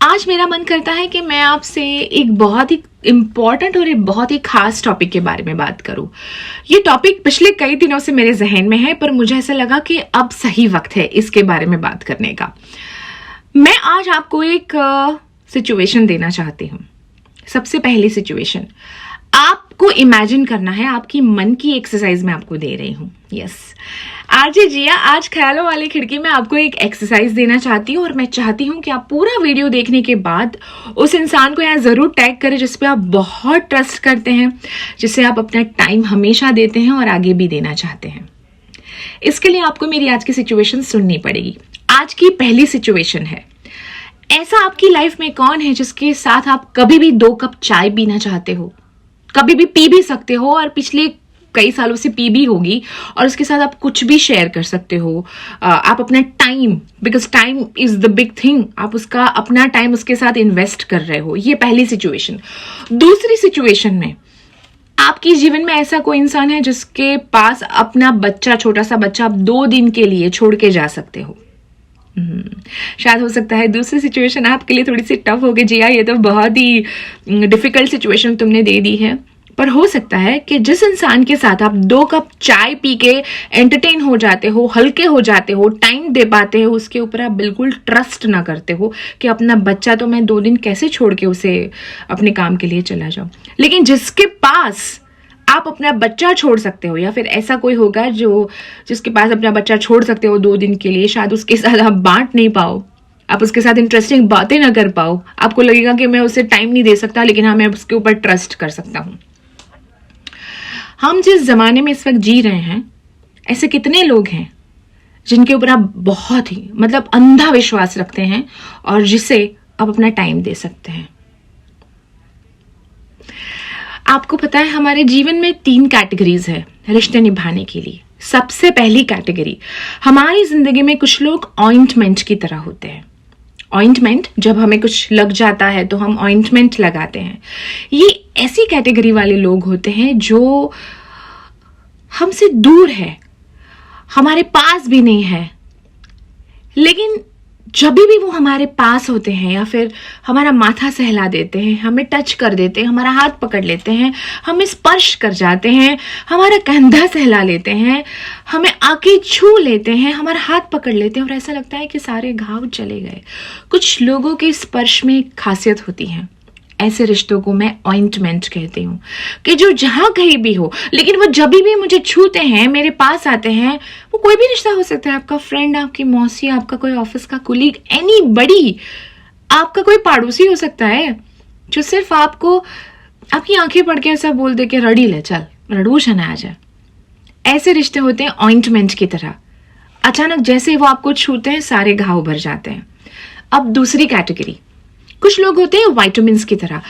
आज मेरा मन करता है कि मैं आपसे एक बहुत ही इम्पॉर्टेंट और एक बहुत ही खास टॉपिक के बारे में बात करूं। ये टॉपिक पिछले कई दिनों से मेरे जहन में है, पर मुझे ऐसा लगा कि अब सही वक्त है इसके बारे में बात करने का। मैं आज आपको एक सिचुएशन देना चाहती हूँ। सबसे पहली सिचुएशन, आपको इमेजिन करना है, आपकी मन की एक्सरसाइज मैं आपको दे रही हूँ। यस, आरजे जिया आज ख्यालों वाली खिड़की में आपको एक एक्सरसाइज देना चाहती हूँ और मैं चाहती हूँ कि आप पूरा वीडियो देखने के बाद उस इंसान को यहाँ जरूर टैग करें जिस पे आप बहुत ट्रस्ट करते हैं, जिसे आप अपना टाइम हमेशा देते हैं और आगे भी देना चाहते हैं। इसके लिए आपको मेरी आज की सिचुएशन सुननी पड़ेगी। आज की पहली सिचुएशन है, ऐसा आपकी लाइफ में कौन है जिसके साथ आप कभी भी 2 कप चाय पीना चाहते हो, कभी भी पी भी सकते हो और पिछले कई सालों से पी भी होगी, और उसके साथ आप कुछ भी शेयर कर सकते हो। आप अपना time, because time is the big thing, आप उसका अपना टाइम उसके साथ इन्वेस्ट कर रहे हो। ये पहली सिचुएशन। दूसरी सिचुएशन में, आपके जीवन में ऐसा कोई इंसान है जिसके पास अपना बच्चा, छोटा सा बच्चा आप 2 दिन के लिए छोड़ के जा सकते हो। शायद हो सकता है दूसरी सिचुएशन आपके लिए थोड़ी सी टफ होगी। जिया, ये तो बहुत ही डिफिकल्ट सिचुएशन तुमने दे दी है, पर हो सकता है कि जिस इंसान के साथ आप 2 कप चाय पी के एंटरटेन हो जाते हो, हल्के हो जाते हो, टाइम दे पाते हो, उसके ऊपर आप बिल्कुल ट्रस्ट ना करते हो कि अपना बच्चा तो मैं 2 दिन कैसे छोड़ के उसे अपने काम के लिए चला जाऊं, लेकिन जिसके पास आप अपना बच्चा छोड़ सकते हो, या फिर ऐसा कोई होगा जिसके पास अपना बच्चा छोड़ सकते हो 2 दिन के लिए, शायद उसके साथ आप बांट नहीं पाओ, आप उसके साथ इंटरेस्टिंग बातें ना कर पाओ, आपको लगेगा कि मैं उसे टाइम नहीं दे सकता, लेकिन हाँ, मैं उसके ऊपर ट्रस्ट कर सकता हूं। हम जिस जमाने में इस वक्त जी रहे हैं, ऐसे कितने लोग हैं जिनके ऊपर आप बहुत ही अंधा विश्वास रखते हैं और जिसे आप अपना टाइम दे सकते हैं। आपको पता है, हमारे जीवन में 3 कैटेगरीज है रिश्ते निभाने के लिए। सबसे पहली कैटेगरी, हमारी जिंदगी में कुछ लोग ऑइंटमेंट की तरह होते हैं। ऑइंटमेंट, जब हमें कुछ लग जाता है तो हम ऑइंटमेंट लगाते हैं। ये ऐसी कैटेगरी वाले लोग होते हैं जो हमसे दूर है, हमारे पास भी नहीं है, लेकिन जब भी वो हमारे पास होते हैं या फिर हमारा माथा सहला देते हैं, हमें टच कर देते हैं, हमारा हाथ पकड़ लेते हैं, हमें स्पर्श कर जाते हैं, हमारा कंधा सहला लेते हैं, हमें आके छू लेते हैं, हमारा हाथ पकड़ लेते हैं और ऐसा लगता है कि सारे घाव चले गए। कुछ लोगों के स्पर्श में एक खासियत होती है। ऐसे रिश्तों को मैं ऑइंटमेंट कहती हूँ कि जो जहां कहीं भी हो, लेकिन वो जब भी मुझे छूते हैं, मेरे पास आते हैं, वो कोई भी रिश्ता हो सकता है, आपका फ्रेंड, आपकी मौसी, आपका कोई ऑफिस का कुलीग, एनीबडी, आपका कोई पड़ोसी हो सकता है जो सिर्फ आपको आपकी आंखें पढ़ के ऐसा बोल दे के रड़ी ले, चल रड़ूशन आ जाए। ऐसे रिश्ते होते हैं ऑइंटमेंट की तरह। अचानक जैसे वो आपको छूते हैं, सारे घाव भर जाते हैं। अब दूसरी कैटेगरी, कुछ लोग होते हैं विटामिन्स की तरह,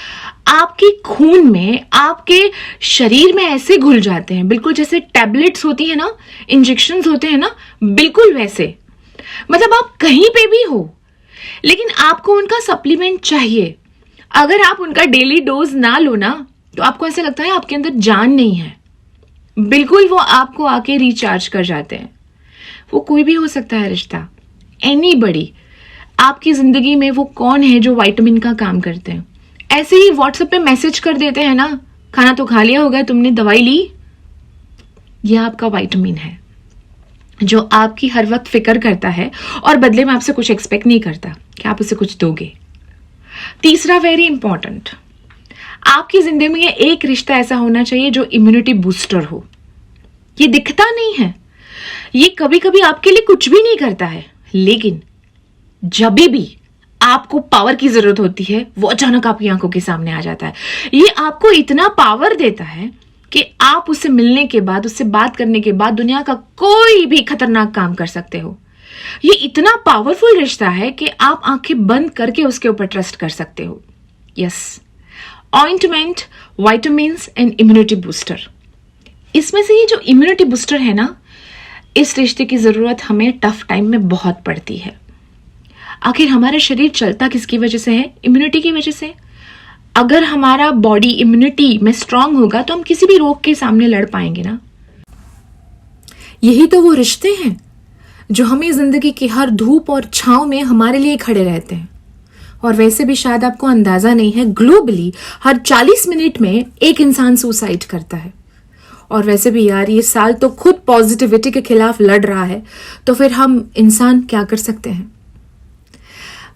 आपके खून में, आपके शरीर में ऐसे घुल जाते हैं, बिल्कुल जैसे टैबलेट्स होती है ना, इंजेक्शंस होते हैं ना, बिल्कुल वैसे। आप कहीं पे भी हो, लेकिन आपको उनका सप्लीमेंट चाहिए। अगर आप उनका डेली डोज ना लो ना, तो आपको ऐसा लगता है आपके अंदर जान नहीं है। बिल्कुल वो आपको आके रिचार्ज कर जाते हैं। वो कोई भी हो सकता है रिश्ता, एनीबडी। आपकी जिंदगी में वो कौन है जो विटामिन का काम करते हैं? ऐसे ही व्हाट्सएप पे मैसेज कर देते हैं ना, खाना तो खा लिया होगा, तुमने दवाई ली। यह आपका विटामिन है जो आपकी हर वक्त फिक्र करता है और बदले में आपसे कुछ एक्सपेक्ट नहीं करता कि आप उसे कुछ दोगे। तीसरा, वेरी इंपॉर्टेंट, आपकी जिंदगी में एक रिश्ता ऐसा होना चाहिए जो इम्यूनिटी बूस्टर हो। ये दिखता नहीं है, ये कभी कभी आपके लिए कुछ भी नहीं करता है, लेकिन जब भी आपको पावर की जरूरत होती है, वो अचानक आपकी आंखों के सामने आ जाता है। ये आपको इतना पावर देता है कि आप उससे मिलने के बाद, उससे बात करने के बाद दुनिया का कोई भी खतरनाक काम कर सकते हो। ये इतना पावरफुल रिश्ता है कि आप आंखें बंद करके उसके ऊपर ट्रस्ट कर सकते हो। Yes, ointment, vitamins and immunity booster. इसमें से ये जो इम्यूनिटी बूस्टर है ना, इस रिश्ते की जरूरत हमें टफ टाइम में बहुत पड़ती है। आखिर हमारा शरीर चलता किसकी वजह से है? इम्यूनिटी की वजह से। अगर हमारा बॉडी इम्यूनिटी में स्ट्रांग होगा तो हम किसी भी रोग के सामने लड़ पाएंगे ना। यही तो वो रिश्ते हैं जो हमें जिंदगी की हर धूप और छांव में हमारे लिए खड़े रहते हैं। और वैसे भी शायद आपको अंदाजा नहीं है, ग्लोबली हर 40 मिनट में एक इंसान सुसाइड करता है। और वैसे भी यार ये साल तो खुद पॉजिटिविटी के खिलाफ लड़ रहा है, तो फिर हम इंसान क्या कर सकते हैं।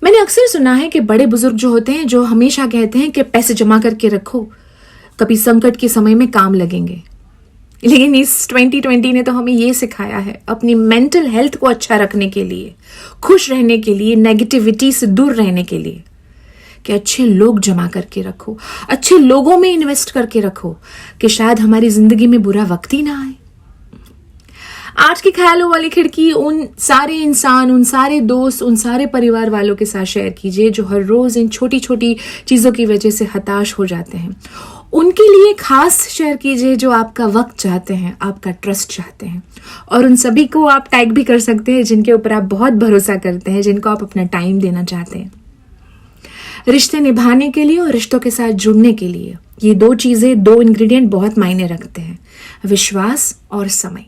मैंने अक्सर सुना है कि बड़े बुजुर्ग जो होते हैं जो हमेशा कहते हैं कि पैसे जमा करके रखो, कभी संकट के समय में काम लगेंगे। लेकिन इस 2020 ने तो हमें ये सिखाया है अपनी मेंटल हेल्थ को अच्छा रखने के लिए, खुश रहने के लिए, नेगेटिविटी से दूर रहने के लिए, कि अच्छे लोग जमा करके रखो, अच्छे लोगों में इन्वेस्ट करके रखो कि शायद हमारी जिंदगी में बुरा वक्त ही ना आए। आज की ख्यालों वाली खिड़की उन सारे इंसान, उन सारे दोस्त, उन सारे परिवार वालों के साथ शेयर कीजिए जो हर रोज इन छोटी छोटी चीजों की वजह से हताश हो जाते हैं। उनके लिए खास शेयर कीजिए जो आपका वक्त चाहते हैं, आपका ट्रस्ट चाहते हैं। और उन सभी को आप टैग भी कर सकते हैं जिनके ऊपर आप बहुत भरोसा करते हैं, जिनको आप अपना टाइम देना चाहते हैं। रिश्ते निभाने के लिए और रिश्तों के साथ जुड़ने के लिए ये 2 चीजें, 2 इंग्रेडिएंट बहुत मायने रखते हैं, विश्वास और समय।